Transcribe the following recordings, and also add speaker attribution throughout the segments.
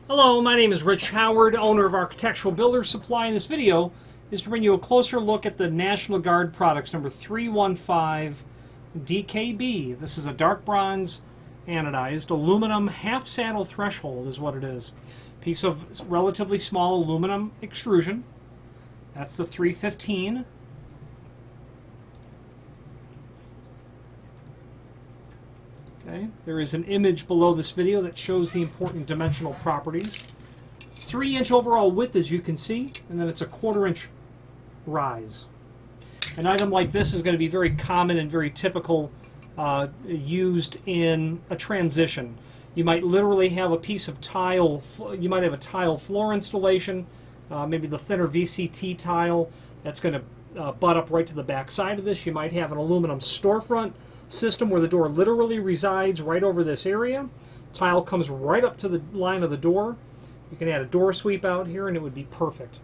Speaker 1: Hello, my name is Rich Howard, owner of Architectural Builders Supply, and this video is to bring you a closer look at the National Guard products number 315 DKB. This is a dark bronze anodized aluminum half saddle threshold is what it is. Piece of relatively small aluminum extrusion. That's the 315. Okay. There is an image below this video that shows the important dimensional properties. 3-inch overall width, as you can see, and then it's a 1/4-inch rise. An item like this is going to be very common and very typical, used in a transition. You might literally have a piece of tile, you might have a tile floor installation, maybe the thinner VCT tile that's going to butt up right to the back side of this. You might have an aluminum storefront system where the door literally resides right over this area. Tile comes right up to the line of the door. You can add a door sweep out here and it would be perfect.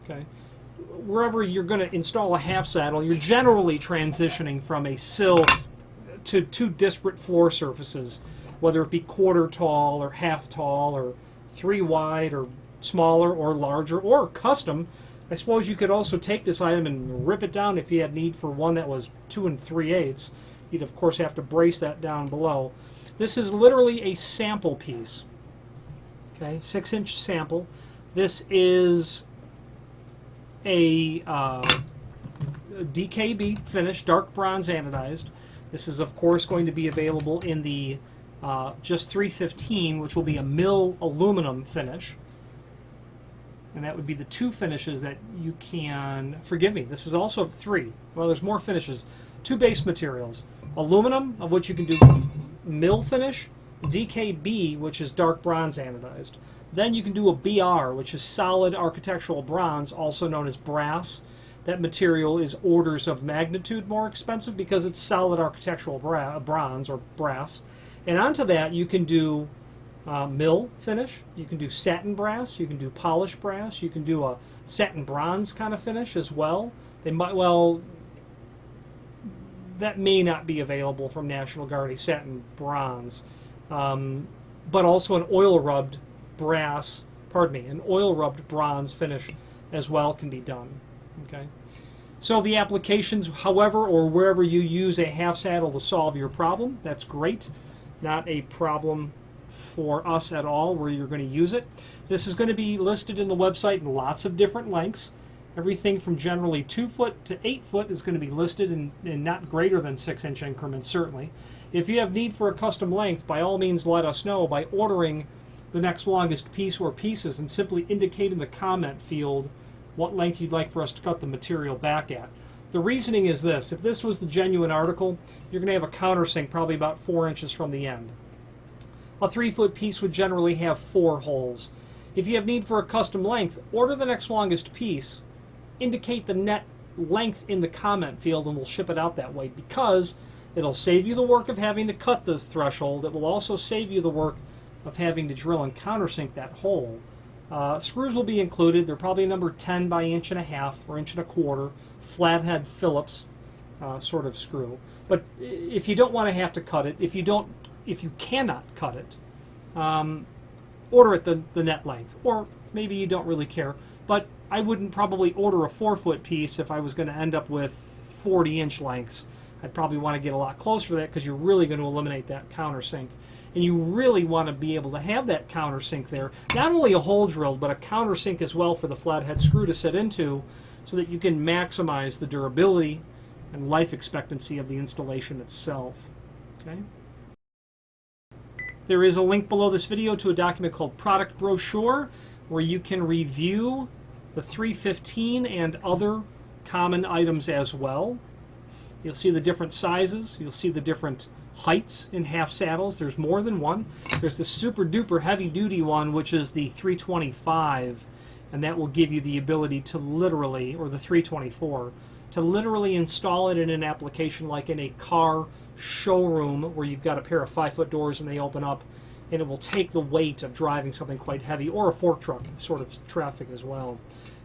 Speaker 1: Okay. Wherever you're going to install a half saddle, you're generally transitioning from a sill to two disparate floor surfaces, whether it be quarter tall or half tall or 3 wide or smaller or larger or custom. I suppose you could also take this item and rip it down if you had need for one that was 2 3/8. You'd of course have to brace that down below. This is literally a sample piece. Okay, 6-inch sample. This is a DKB finish, dark bronze anodized. This is of course going to be available in the just 315, which will be a mill aluminum finish. And that would be the 2 finishes that you can, forgive me, this is also 3. Well, there's more finishes. 2 base materials. Aluminum, of which you can do mill finish, DKB, which is dark bronze anodized. Then you can do a BR, which is solid architectural bronze, also known as brass. That material is orders of magnitude more expensive because it's solid architectural bronze or brass. And onto that you can do mill finish, you can do satin brass, you can do polished brass, you can do a satin bronze kind of finish as well. They might, well, that may not be available from National Guard, a satin bronze, but also an oil rubbed brass, an oil rubbed bronze finish as well can be done. Okay, so the applications, however, or wherever you use a half saddle to solve your problem, that's great. Not a problem for us at all where you're going to use it. This is going to be listed in the website in lots of different lengths. Everything from generally 2 foot to 8 foot is going to be listed in not greater than 6-inch increments, certainly. If you have need for a custom length, by all means let us know by ordering the next longest piece or pieces and simply indicate in the comment field what length you'd like for us to cut the material back at. The reasoning is this: if this was the genuine article, you're going to have a countersink probably about 4 inches from the end. A 3-foot piece would generally have 4 holes. If you have need for a custom length, order the next longest piece, indicate the net length in the comment field, and we'll ship it out that way, because it'll save you the work of having to cut the threshold. It will also save you the work of having to drill and countersink that hole. Screws will be included. They're probably number 10 by 1.5 or 1.25, flathead Phillips sort of screw. But if you don't want to have to cut it, if you cannot cut it, order it the net length, or maybe you don't really care. But I wouldn't probably order a 4-foot piece if I was going to end up with 40-inch lengths. I'd probably want to get a lot closer to that because you're really going to eliminate that countersink. And you really want to be able to have that countersink there. Not only a hole drilled, but a countersink as well for the flathead screw to sit into, so that you can maximize the durability and life expectancy of the installation itself. Okay. There is a link below this video to a document called Product Brochure, where you can review the 315 and other common items as well. You'll see the different sizes. You'll see the different heights in half saddles. There's more than one. There's the super duper heavy duty one, which is the 325, and that will give you the ability to literally, or the 324, to literally install it in an application like in a car showroom where you've got a pair of 5-foot doors and they open up, and it will take the weight of driving something quite heavy, or a fork truck sort of traffic as well.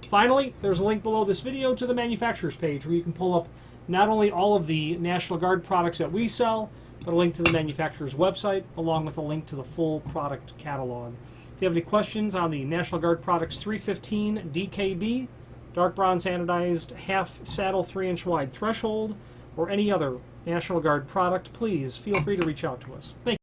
Speaker 1: Finally, there's a link below this video to the manufacturer's page where you can pull up not only all of the National Guard products that we sell, but a link to the manufacturer's website, along with a link to the full product catalog. If you have any questions on the National Guard Products 315 DKB, dark bronze anodized half saddle 3-inch wide threshold, or any other National Guard product, please feel free to reach out to us. Thank you.